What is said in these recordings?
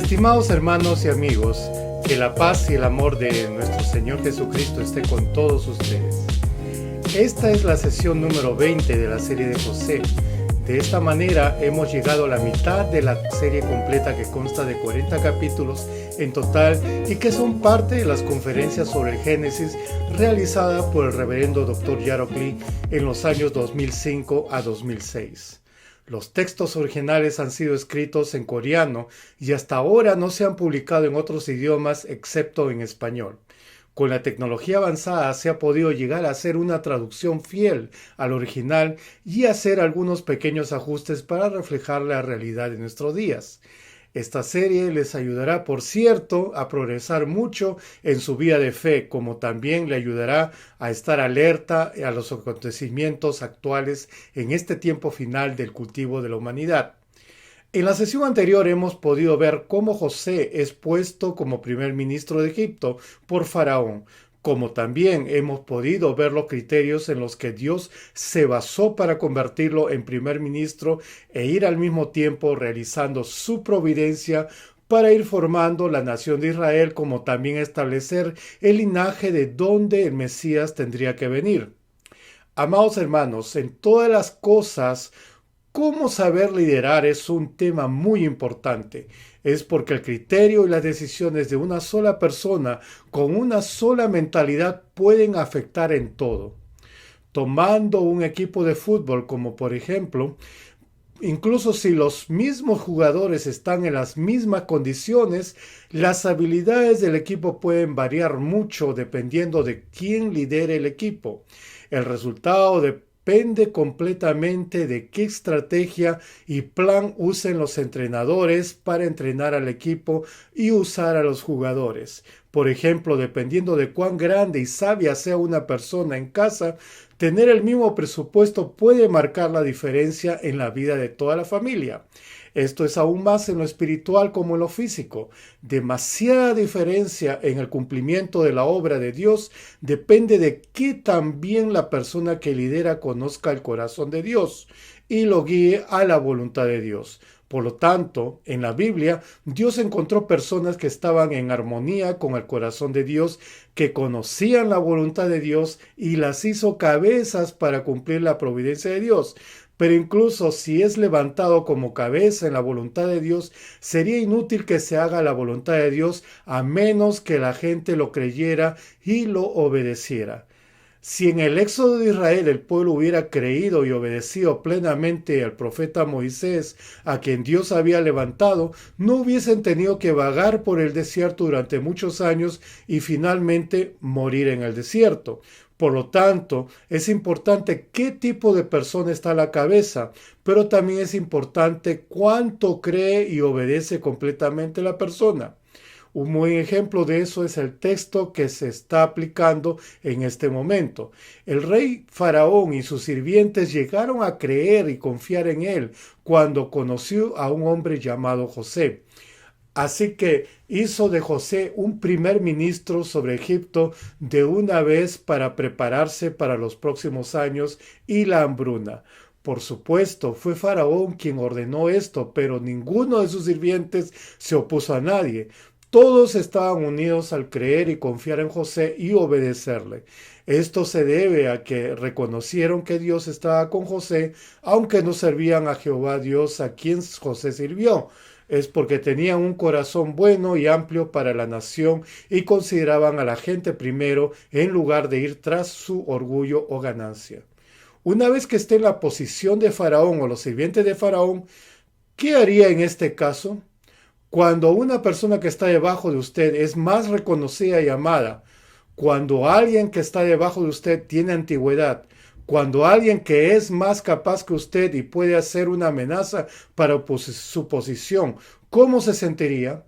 Estimados hermanos y amigos, que la paz y el amor de nuestro Señor Jesucristo esté con todos ustedes. Esta es la sesión número 20 de la serie de José. De esta manera hemos llegado a la mitad de la serie completa que consta de 40 capítulos en total y que son parte de las conferencias sobre el Génesis realizadas por el reverendo Dr. Jarock Lee en los años 2005 a 2006. Los textos originales han sido escritos en coreano y hasta ahora no se han publicado en otros idiomas excepto en español. Con la tecnología avanzada se ha podido llegar a hacer una traducción fiel al original y hacer algunos pequeños ajustes para reflejar la realidad de nuestros días. Esta serie les ayudará, por cierto, a progresar mucho en su vida de fe, como también le ayudará a estar alerta a los acontecimientos actuales en este tiempo final del cultivo de la humanidad. En la sesión anterior hemos podido ver cómo José es puesto como primer ministro de Egipto por Faraón, como también hemos podido ver los criterios en los que Dios se basó para convertirlo en primer ministro e ir al mismo tiempo realizando su providencia para ir formando la nación de Israel, como también establecer el linaje de donde el Mesías tendría que venir. Amados hermanos, en todas las cosas, cómo saber liderar es un tema muy importante. Es porque el criterio y las decisiones de una sola persona con una sola mentalidad pueden afectar en todo. Tomando un equipo de fútbol como por ejemplo, incluso si los mismos jugadores están en las mismas condiciones, las habilidades del equipo pueden variar mucho dependiendo de quién lidere el equipo. El resultado depende completamente de qué estrategia y plan usen los entrenadores para entrenar al equipo y usar a los jugadores. Por ejemplo, dependiendo de cuán grande y sabia sea una persona en casa, tener el mismo presupuesto puede marcar la diferencia en la vida de toda la familia. Esto es aún más en lo espiritual como en lo físico. Demasiada diferencia en el cumplimiento de la obra de Dios depende de que también la persona que lidera conozca el corazón de Dios y lo guíe a la voluntad de Dios. Por lo tanto, en la Biblia, Dios encontró personas que estaban en armonía con el corazón de Dios, que conocían la voluntad de Dios y las hizo cabezas para cumplir la providencia de Dios. Pero incluso si es levantado como cabeza en la voluntad de Dios, sería inútil que se haga la voluntad de Dios a menos que la gente lo creyera y lo obedeciera. Si en el éxodo de Israel el pueblo hubiera creído y obedecido plenamente al profeta Moisés, a quien Dios había levantado, no hubiesen tenido que vagar por el desierto durante muchos años y finalmente morir en el desierto. Por lo tanto, es importante qué tipo de persona está a la cabeza, pero también es importante cuánto cree y obedece completamente la persona. Un buen ejemplo de eso es el texto que se está aplicando en este momento. El rey Faraón y sus sirvientes llegaron a creer y confiar en él cuando conoció a un hombre llamado José. Así que hizo de José un primer ministro sobre Egipto de una vez para prepararse para los próximos años y la hambruna. Por supuesto, fue Faraón quien ordenó esto, pero ninguno de sus sirvientes se opuso a nadie. Todos estaban unidos al creer y confiar en José y obedecerle. Esto se debe a que reconocieron que Dios estaba con José, aunque no servían a Jehová Dios a quien José sirvió. Es porque tenían un corazón bueno y amplio para la nación y consideraban a la gente primero en lugar de ir tras su orgullo o ganancia. Una vez que esté en la posición de Faraón o los sirvientes de Faraón, ¿qué haría en este caso? Cuando una persona que está debajo de usted es más reconocida y amada, cuando alguien que está debajo de usted tiene antigüedad, cuando alguien que es más capaz que usted y puede hacer una amenaza para su posición, ¿cómo se sentiría?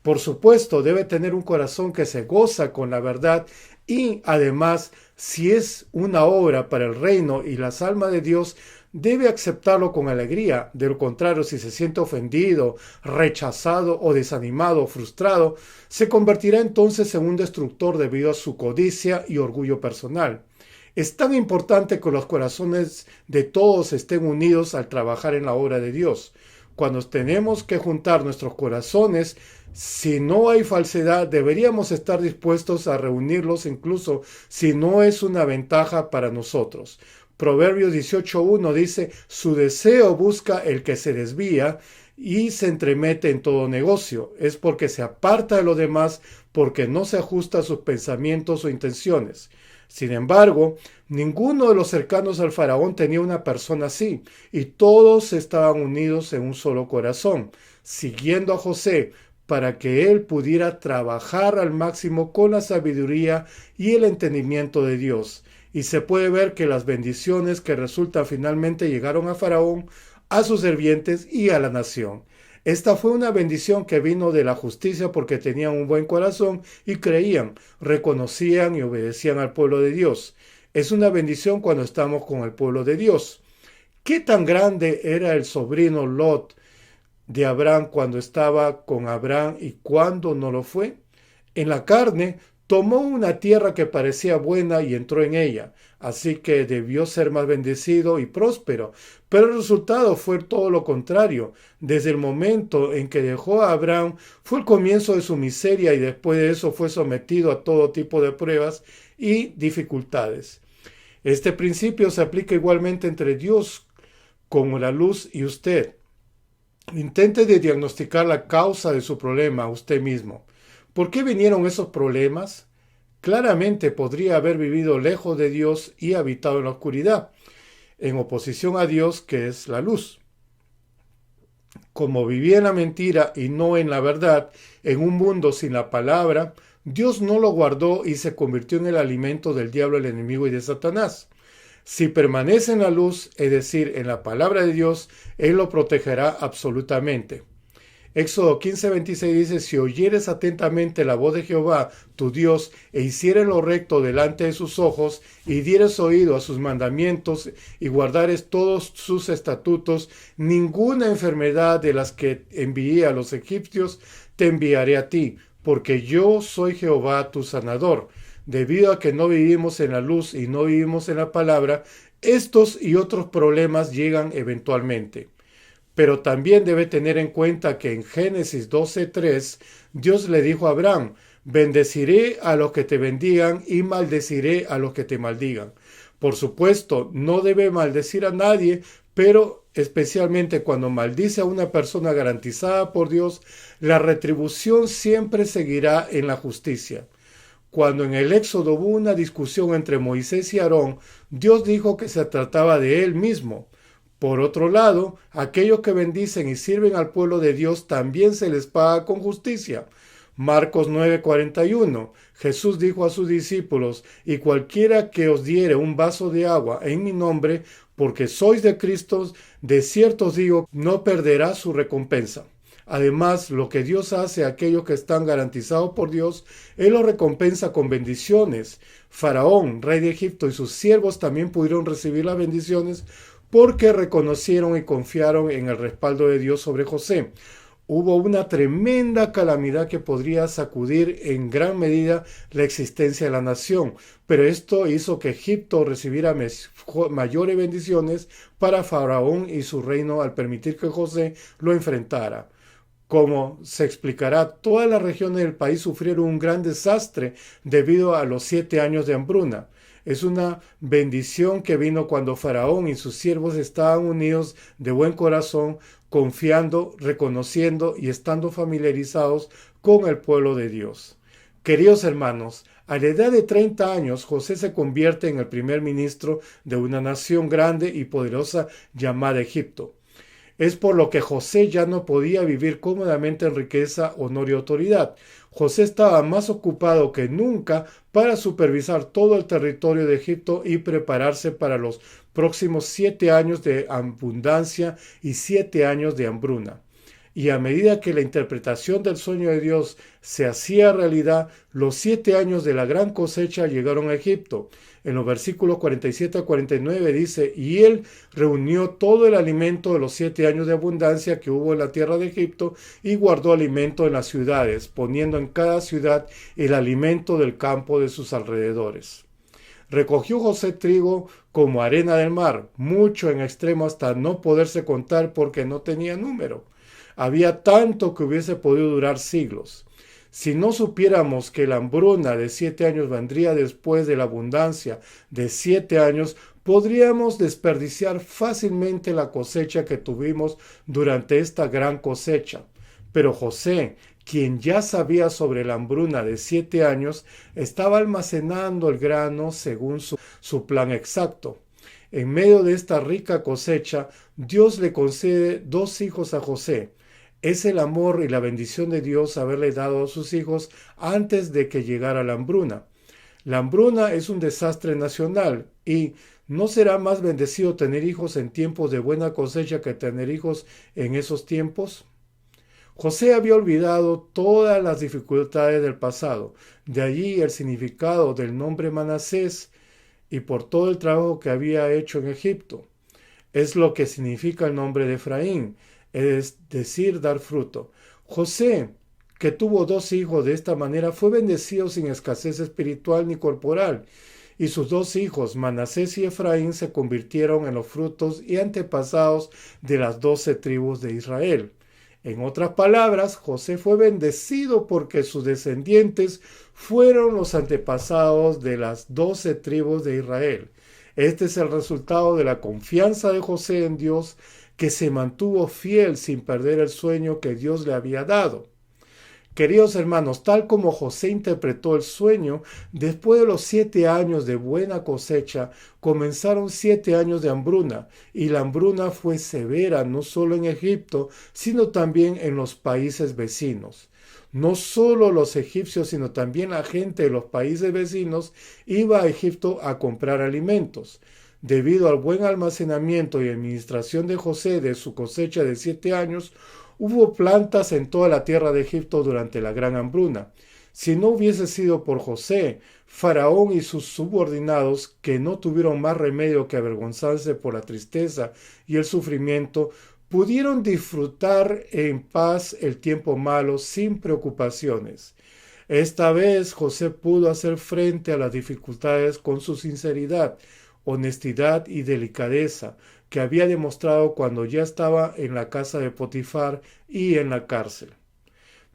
Por supuesto, debe tener un corazón que se goza con la verdad y además, si es una obra para el reino y las almas de Dios, debe aceptarlo con alegría. De lo contrario, si se siente ofendido, rechazado o desanimado o frustrado, se convertirá entonces en un destructor debido a su codicia y orgullo personal. Es tan importante que los corazones de todos estén unidos al trabajar en la obra de Dios. Cuando tenemos que juntar nuestros corazones, Si no hay falsedad, deberíamos estar dispuestos a reunirlos incluso si no es una ventaja para nosotros. Proverbios 18.1 dice, su deseo busca el que se desvía y se entremete en todo negocio. Es porque se aparta de los demás, porque no se ajusta a sus pensamientos o intenciones. Sin embargo, ninguno de los cercanos al faraón tenía una persona así, y todos estaban unidos en un solo corazón, siguiendo a José, para que él pudiera trabajar al máximo con la sabiduría y el entendimiento de Dios. Y se puede ver que las bendiciones que resultan finalmente llegaron a Faraón, a sus sirvientes y a la nación. Esta fue una bendición que vino de la justicia porque tenían un buen corazón y creían, reconocían y obedecían al pueblo de Dios. Es una bendición cuando estamos con el pueblo de Dios. ¿Qué tan grande era el sobrino Lot de Abraham cuando estaba con Abraham y cuando no lo fue? En la carne tomó una tierra que parecía buena y entró en ella, así que debió ser más bendecido y próspero, pero el resultado fue todo lo contrario. Desde el momento en que dejó a Abraham fue el comienzo de su miseria y después de eso fue sometido a todo tipo de pruebas y dificultades. Este principio se aplica igualmente entre Dios como la luz y usted. Intente de diagnosticar la causa de su problema usted mismo. ¿Por qué vinieron esos problemas? Claramente podría haber vivido lejos de Dios y habitado en la oscuridad, en oposición a Dios que es la luz. Como vivía en la mentira y no en la verdad, en un mundo sin la palabra, Dios no lo guardó y se convirtió en el alimento del diablo, el enemigo y de Satanás. Si permanece en la luz, es decir, en la palabra de Dios, Él lo protegerá absolutamente. Éxodo 15:26 dice, si oyeres atentamente la voz de Jehová, tu Dios, e hicieres lo recto delante de sus ojos, y dieres oído a sus mandamientos, y guardares todos sus estatutos, ninguna enfermedad de las que envié a los egipcios te enviaré a ti, porque yo soy Jehová tu sanador. Debido a que no vivimos en la luz y no vivimos en la palabra, estos y otros problemas llegan eventualmente. Pero también debe tener en cuenta que en Génesis 12:3 Dios le dijo a Abraham, bendeciré a los que te bendigan y maldeciré a los que te maldigan. Por supuesto, no debe maldecir a nadie, pero especialmente cuando maldice a una persona garantizada por Dios, la retribución siempre seguirá en la justicia. Cuando en el Éxodo hubo una discusión entre Moisés y Aarón, Dios dijo que se trataba de él mismo. Por otro lado, aquellos que bendicen y sirven al pueblo de Dios también se les paga con justicia. Marcos 9:41. Jesús dijo a sus discípulos, y cualquiera que os diere un vaso de agua en mi nombre, porque sois de Cristo, de cierto os digo, no perderá su recompensa. Además, lo que Dios hace a aquellos que están garantizados por Dios, Él los recompensa con bendiciones. Faraón, rey de Egipto, y sus siervos también pudieron recibir las bendiciones porque reconocieron y confiaron en el respaldo de Dios sobre José. Hubo una tremenda calamidad que podría sacudir en gran medida la existencia de la nación, pero esto hizo que Egipto recibiera mayores bendiciones para Faraón y su reino al permitir que José lo enfrentara. Como se explicará, todas las regiones del país sufrieron un gran desastre debido a los 7 años de hambruna. Es una bendición que vino cuando Faraón y sus siervos estaban unidos de buen corazón, confiando, reconociendo y estando familiarizados con el pueblo de Dios. Queridos hermanos, a la edad de 30 años, José se convierte en el primer ministro de una nación grande y poderosa llamada Egipto. Es por lo que José ya no podía vivir cómodamente en riqueza, honor y autoridad. José estaba más ocupado que nunca para supervisar todo el territorio de Egipto y prepararse para los próximos 7 años de abundancia y 7 años de hambruna. Y a medida que la interpretación del sueño de Dios se hacía realidad, los 7 años de la gran cosecha llegaron a Egipto. En los versículos 47 a 49 dice, y él reunió todo el alimento de los 7 años de abundancia que hubo en la tierra de Egipto y guardó alimento en las ciudades, poniendo en cada ciudad el alimento del campo de sus alrededores. Recogió José trigo como arena del mar, mucho en extremo hasta no poderse contar porque no tenía número. Había tanto que hubiese podido durar siglos. Si no supiéramos que la hambruna de 7 años vendría después de la abundancia de 7 años, podríamos desperdiciar fácilmente la cosecha que tuvimos durante esta gran cosecha. Pero José, quien ya sabía sobre la hambruna de 7 años, estaba almacenando el grano según su plan exacto. En medio de esta rica cosecha, Dios le concede 2 hijos a José. Es el amor y la bendición de Dios haberle dado a sus hijos antes de que llegara la hambruna. La hambruna es un desastre nacional y ¿no será más bendecido tener hijos en tiempos de buena cosecha que tener hijos en esos tiempos? José había olvidado todas las dificultades del pasado, de allí el significado del nombre Manasés y por todo el trabajo que había hecho en Egipto. Es lo que significa el nombre de Efraín, es decir, dar fruto. José, que tuvo 2 hijos de esta manera, fue bendecido sin escasez espiritual ni corporal, y sus 2 hijos, Manasés y Efraín, se convirtieron en los frutos y antepasados de las 12 tribus de Israel. En otras palabras, José fue bendecido porque sus descendientes fueron los antepasados de las 12 tribus de Israel. Este es el resultado de la confianza de José en Dios, que se mantuvo fiel sin perder el sueño que Dios le había dado. Queridos hermanos, tal como José interpretó el sueño, después de los 7 años de buena cosecha, comenzaron 7 años de hambruna, y la hambruna fue severa no solo en Egipto, sino también en los países vecinos. No solo los egipcios, sino también la gente de los países vecinos iba a Egipto a comprar alimentos. Debido al buen almacenamiento y administración de José de su cosecha de 7 años, hubo plantas en toda la tierra de Egipto durante la gran hambruna. Si no hubiese sido por José, Faraón y sus subordinados, que no tuvieron más remedio que avergonzarse por la tristeza y el sufrimiento, pudieron disfrutar en paz el tiempo malo sin preocupaciones. Esta vez José pudo hacer frente a las dificultades con su sinceridad, honestidad y delicadeza que había demostrado cuando ya estaba en la casa de Potifar y en la cárcel.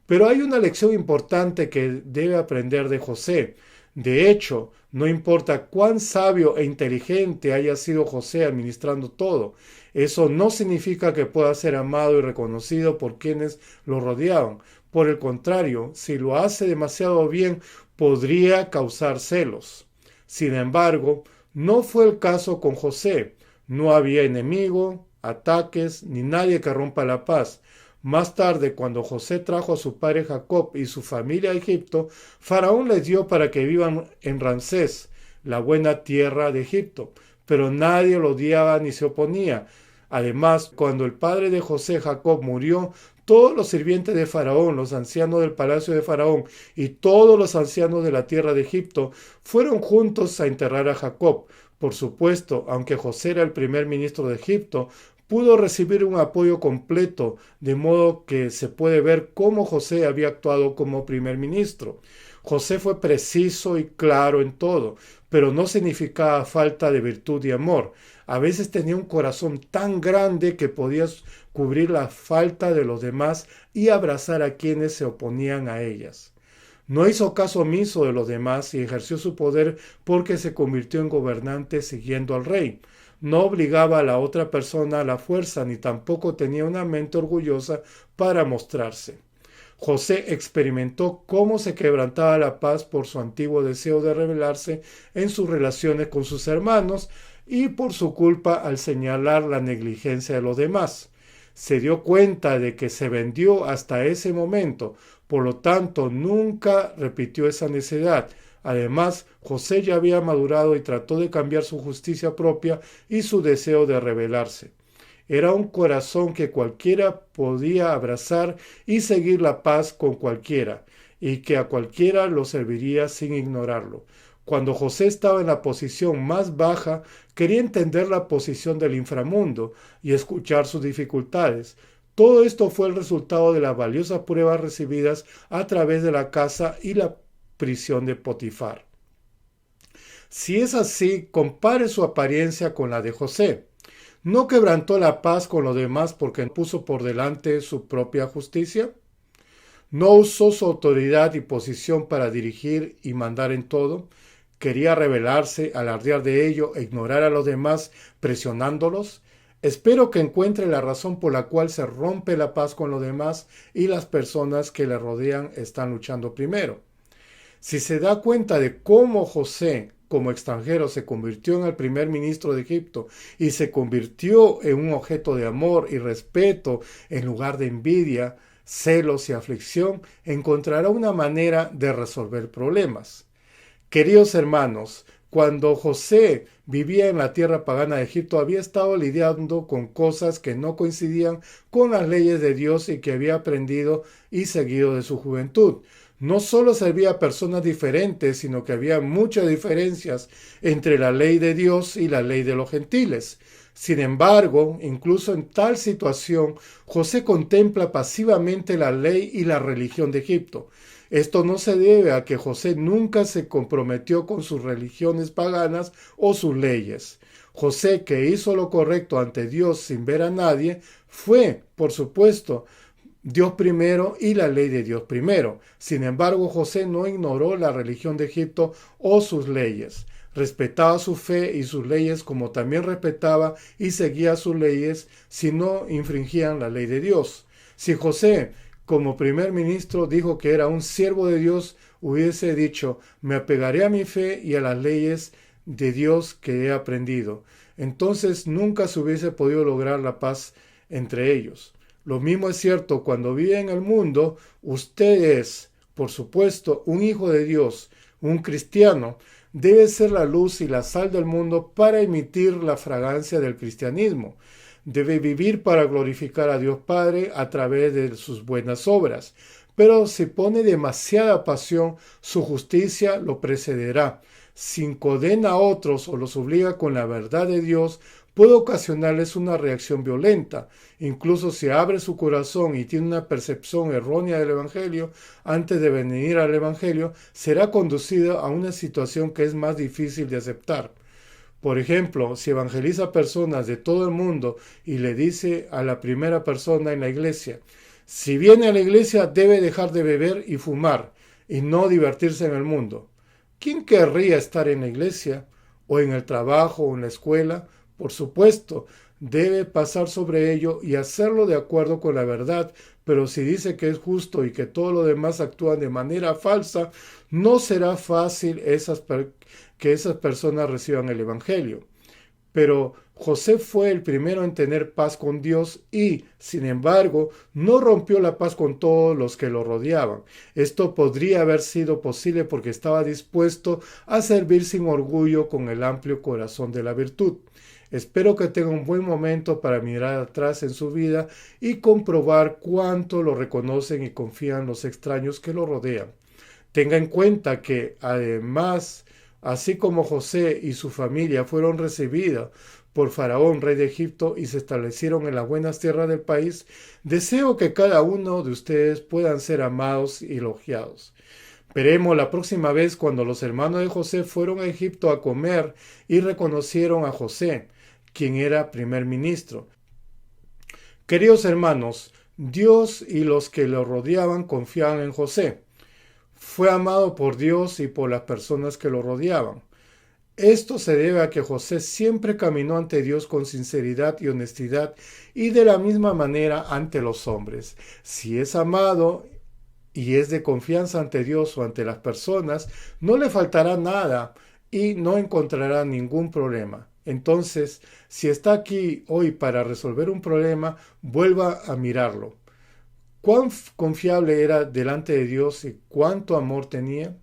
Pero hay una lección importante que debe aprender de José. De hecho, no importa cuán sabio e inteligente haya sido José administrando todo, eso no significa que pueda ser amado y reconocido por quienes lo rodeaban. Por el contrario, si lo hace demasiado bien, podría causar celos. Sin embargo, no fue el caso con José. No había enemigo, ataques, ni nadie que rompa la paz. Más tarde, cuando José trajo a su padre Jacob y su familia a Egipto, Faraón les dio para que vivan en Ramsés, la buena tierra de Egipto, pero nadie lo odiaba ni se oponía. Además, cuando el padre de José, Jacob, murió, todos los sirvientes de Faraón, los ancianos del palacio de Faraón y todos los ancianos de la tierra de Egipto fueron juntos a enterrar a Jacob. Por supuesto, aunque José era el primer ministro de Egipto, pudo recibir un apoyo completo, de modo que se puede ver cómo José había actuado como primer ministro. José fue preciso y claro en todo, pero no significaba falta de virtud y amor. A veces tenía un corazón tan grande que podía cubrir la falta de los demás y abrazar a quienes se oponían a ellas. No hizo caso omiso de los demás y ejerció su poder porque se convirtió en gobernante siguiendo al rey. No obligaba a la otra persona a la fuerza, ni tampoco tenía una mente orgullosa para mostrarse. José experimentó cómo se quebrantaba la paz por su antiguo deseo de rebelarse en sus relaciones con sus hermanos y por su culpa al señalar la negligencia de los demás. Se dio cuenta de que se vendió hasta ese momento, por lo tanto nunca repitió esa necedad. Además, José ya había madurado y trató de cambiar su justicia propia y su deseo de rebelarse. Era un corazón que cualquiera podía abrazar y seguir la paz con cualquiera, y que a cualquiera lo serviría sin ignorarlo. Cuando José estaba en la posición más baja, quería entender la posición del inframundo y escuchar sus dificultades. Todo esto fue el resultado de las valiosas pruebas recibidas a través de la casa y la prisión de Potifar. Si es así, compare su apariencia con la de José. ¿No quebrantó la paz con los demás porque puso por delante su propia justicia? ¿No usó su autoridad y posición para dirigir y mandar en todo? ¿Quería rebelarse, alardear de ello e ignorar a los demás presionándolos? Espero que encuentre la razón por la cual se rompe la paz con los demás y las personas que le rodean están luchando primero. Si se da cuenta de cómo José, como extranjero, se convirtió en el primer ministro de Egipto y se convirtió en un objeto de amor y respeto en lugar de envidia, celos y aflicción, encontrará una manera de resolver problemas. Queridos hermanos, cuando José vivía en la tierra pagana de Egipto, había estado lidiando con cosas que no coincidían con las leyes de Dios y que había aprendido y seguido de su juventud. No solo servía a personas diferentes, sino que había muchas diferencias entre la ley de Dios y la ley de los gentiles. Sin embargo, incluso en tal situación, José contempla pasivamente la ley y la religión de Egipto. Esto no se debe a que José nunca se comprometió con sus religiones paganas o sus leyes. José, que hizo lo correcto ante Dios sin ver a nadie, fue, por supuesto, Dios primero y la ley de Dios primero. Sin embargo, José no ignoró la religión de Egipto o sus leyes. Respetaba su fe y sus leyes como también respetaba y seguía sus leyes si no infringían la ley de Dios. Si José, como primer ministro, dijo que era un siervo de Dios, hubiese dicho, me apegaré a mi fe y a las leyes de Dios que he aprendido. Entonces nunca se hubiese podido lograr la paz entre ellos. Lo mismo es cierto cuando vive en el mundo, usted es, por supuesto, un hijo de Dios, un cristiano, debe ser la luz y la sal del mundo para emitir la fragancia del cristianismo. Debe vivir para glorificar a Dios Padre a través de sus buenas obras. Pero si pone demasiada pasión, su justicia lo precederá. Si condena a otros o los obliga con la verdad de Dios, puede ocasionarles una reacción violenta. Incluso si abre su corazón y tiene una percepción errónea del Evangelio, antes de venir al Evangelio, será conducido a una situación que es más difícil de aceptar. Por ejemplo, si evangeliza a personas de todo el mundo y le dice a la primera persona en la iglesia, si viene a la iglesia debe dejar de beber y fumar y no divertirse en el mundo. ¿Quién querría estar en la iglesia o en el trabajo o en la escuela? Por supuesto, debe pasar sobre ello y hacerlo de acuerdo con la verdad, pero si dice que es justo y que todo lo demás actúan de manera falsa, no será fácil que esas personas reciban el Evangelio. Pero José fue el primero en tener paz con Dios y, sin embargo, no rompió la paz con todos los que lo rodeaban. Esto podría haber sido posible porque estaba dispuesto a servir sin orgullo con el amplio corazón de la virtud. Espero que tenga un buen momento para mirar atrás en su vida y comprobar cuánto lo reconocen y confían los extraños que lo rodean. Tenga en cuenta que, además, así como José y su familia fueron recibidos por Faraón, rey de Egipto, y se establecieron en las buenas tierras del país, deseo que cada uno de ustedes puedan ser amados y elogiados. Veremos la próxima vez cuando los hermanos de José fueron a Egipto a comer y reconocieron a José, quien era primer ministro. Queridos hermanos, Dios y los que lo rodeaban confiaban en José. Fue amado por Dios y por las personas que lo rodeaban. Esto se debe a que José siempre caminó ante Dios con sinceridad y honestidad y de la misma manera ante los hombres. Si es amado y es de confianza ante Dios o ante las personas, no le faltará nada y no encontrará ningún problema. Entonces, si está aquí hoy para resolver un problema, vuelva a mirarlo. ¿Cuán confiable era delante de Dios y cuánto amor tenía?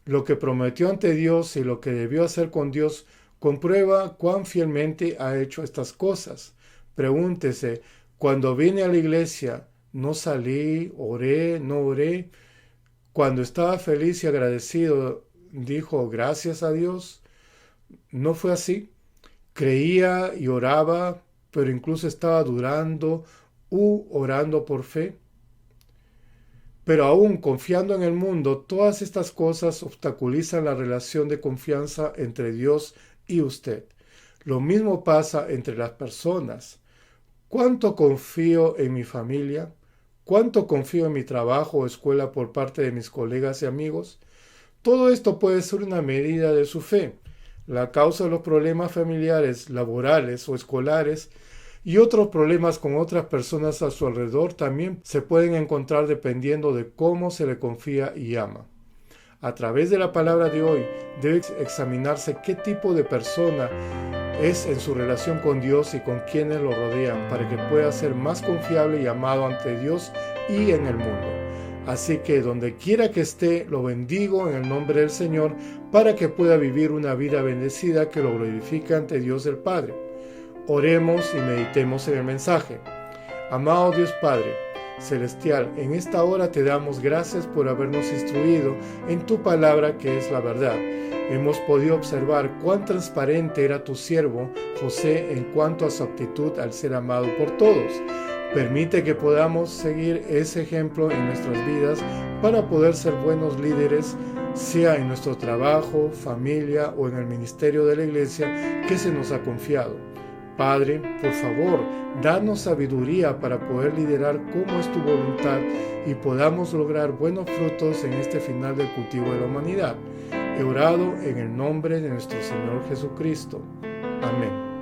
Lo que prometió ante Dios y lo que debió hacer con Dios comprueba cuán fielmente ha hecho estas cosas. Pregúntese, cuando vine a la iglesia, ¿no salí, oré, no oré? Cuando estaba feliz y agradecido, dijo gracias a Dios. ¿No fue así? Creía y oraba, pero incluso estaba dudando u orando por fe. Pero aún confiando en el mundo, todas estas cosas obstaculizan la relación de confianza entre Dios y usted. Lo mismo pasa entre las personas. ¿Cuánto confío en mi familia? ¿Cuánto confío en mi trabajo o escuela por parte de mis colegas y amigos? Todo esto puede ser una medida de su fe. La causa de los problemas familiares, laborales o escolares y otros problemas con otras personas a su alrededor también se pueden encontrar dependiendo de cómo se le confía y ama. A través de la palabra de hoy debe examinarse qué tipo de persona es en su relación con Dios y con quienes lo rodean para que pueda ser más confiable y amado ante Dios y en el mundo. Así que donde quiera que esté, lo bendigo en el nombre del Señor para que pueda vivir una vida bendecida que lo glorifique ante Dios el Padre. Oremos y meditemos en el mensaje. Amado Dios Padre Celestial, en esta hora te damos gracias por habernos instruido en tu palabra que es la verdad. Hemos podido observar cuán transparente era tu siervo José en cuanto a su actitud al ser amado por todos. Permite que podamos seguir ese ejemplo en nuestras vidas para poder ser buenos líderes, sea en nuestro trabajo, familia o en el ministerio de la iglesia que se nos ha confiado. Padre, por favor, danos sabiduría para poder liderar como es tu voluntad y podamos lograr buenos frutos en este final del cultivo de la humanidad. He orado en el nombre de nuestro Señor Jesucristo. Amén.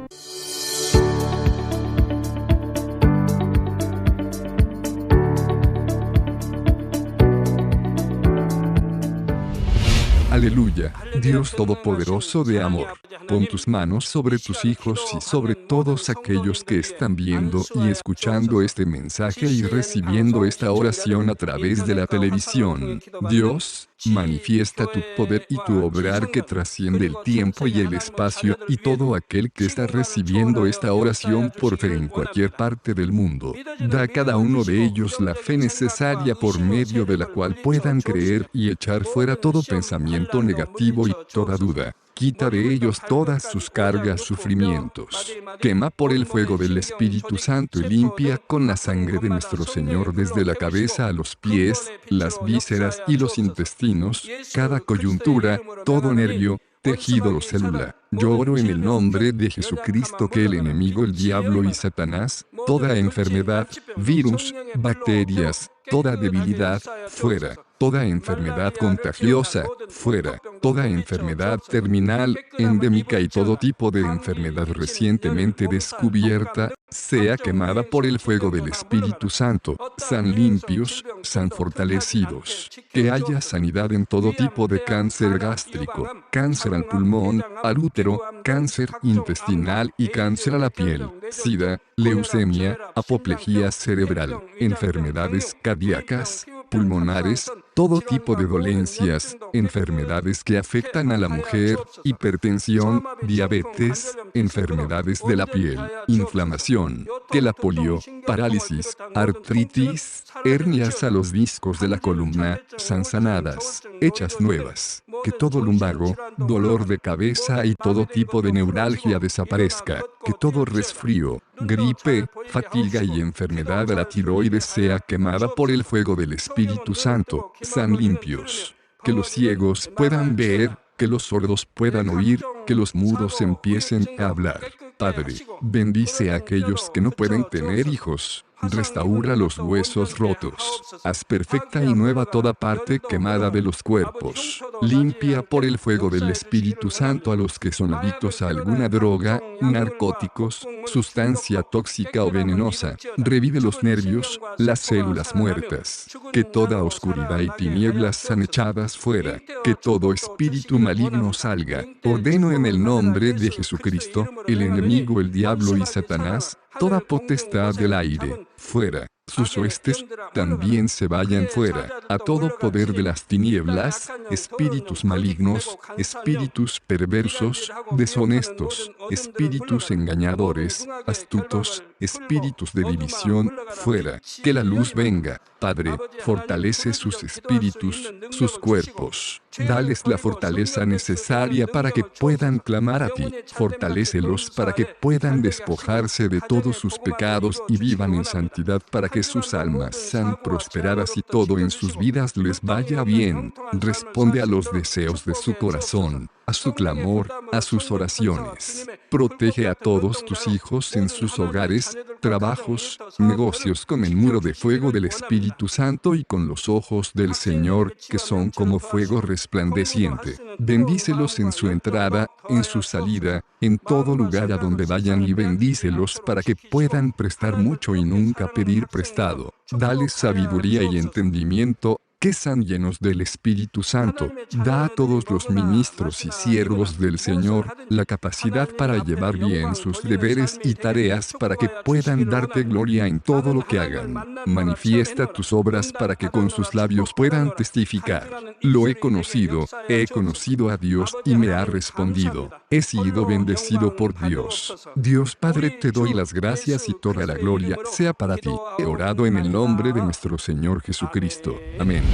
Aleluya, Dios Todopoderoso de amor. Pon tus manos sobre tus hijos y sobre todos aquellos que están viendo y escuchando este mensaje y recibiendo esta oración a través de la televisión. Dios, manifiesta tu poder y tu obrar que trasciende el tiempo y el espacio, y todo aquel que está recibiendo esta oración por fe en cualquier parte del mundo. Da a cada uno de ellos la fe necesaria por medio de la cual puedan creer y echar fuera todo pensamiento negativo y toda duda. Quita de ellos todas sus cargas, sufrimientos. Quema por el fuego del Espíritu Santo y limpia con la sangre de nuestro Señor desde la cabeza a los pies, las vísceras y los intestinos, cada coyuntura, todo nervio, tejido o célula. Yo oro en el nombre de Jesucristo que el enemigo, el diablo y Satanás, toda enfermedad, virus, bacterias, toda debilidad, fuera. Toda enfermedad contagiosa, fuera. Toda enfermedad terminal, endémica y todo tipo de enfermedad recientemente descubierta, sea quemada por el fuego del Espíritu Santo. Sean limpios, sean fortalecidos. Que haya sanidad en todo tipo de cáncer gástrico, cáncer al pulmón, al útero, cáncer intestinal y cáncer a la piel, sida, leucemia, apoplejía cerebral, enfermedades cardíacas, pulmonares, todo tipo de dolencias, enfermedades que afectan a la mujer, hipertensión, diabetes, enfermedades de la piel, inflamación, que la polio, parálisis, artritis, hernias a los discos de la columna, sean sanadas, hechas nuevas, que todo lumbago, dolor de cabeza y todo tipo de neuralgia desaparezca, que todo resfrío, gripe, fatiga y enfermedad de la tiroides sea quemada por el fuego del Espíritu Santo, sean limpios. Que los ciegos puedan ver, que los sordos puedan oír, que los mudos empiecen a hablar. Padre, bendice a aquellos que no pueden tener hijos. Restaura los huesos rotos. Haz perfecta y nueva toda parte quemada de los cuerpos. Limpia por el fuego del Espíritu Santo a los que son adictos a alguna droga, narcóticos, sustancia tóxica o venenosa. Revive los nervios, las células muertas. Que toda oscuridad y tinieblas sean echadas fuera. Que todo espíritu maligno salga. Ordeno en el nombre de Jesucristo, el enemigo, el diablo y Satanás, toda potestad del aire, fuera. Sus huestes también se vayan fuera. A todo poder de las tinieblas, espíritus malignos, espíritus perversos, deshonestos, espíritus engañadores, astutos, espíritus de división, fuera. Que la luz venga. Padre, fortalece sus espíritus, sus cuerpos. Dales la fortaleza necesaria para que puedan clamar a ti. Fortalécelos para que puedan despojarse de todos sus pecados y vivan en santidad para que sus almas sean prosperadas y todo en sus vidas les vaya bien. Responde a los deseos de su corazón. a su clamor, a sus oraciones. Protege a todos tus hijos en sus hogares, trabajos, negocios con el muro de fuego del Espíritu Santo y con los ojos del Señor, que son como fuego resplandeciente. Bendícelos en su entrada, en su salida, en todo lugar a donde vayan y bendícelos para que puedan prestar mucho y nunca pedir prestado. Dales sabiduría y entendimiento, que sean llenos del Espíritu Santo. Da a todos los ministros y siervos del Señor la capacidad para llevar bien sus deberes y tareas para que puedan darte gloria en todo lo que hagan. Manifiesta tus obras para que con sus labios puedan testificar. Lo he conocido a Dios y me ha respondido. He sido bendecido por Dios. Dios Padre, te doy las gracias y toda la gloria sea para ti. He orado en el nombre de nuestro Señor Jesucristo. Amén.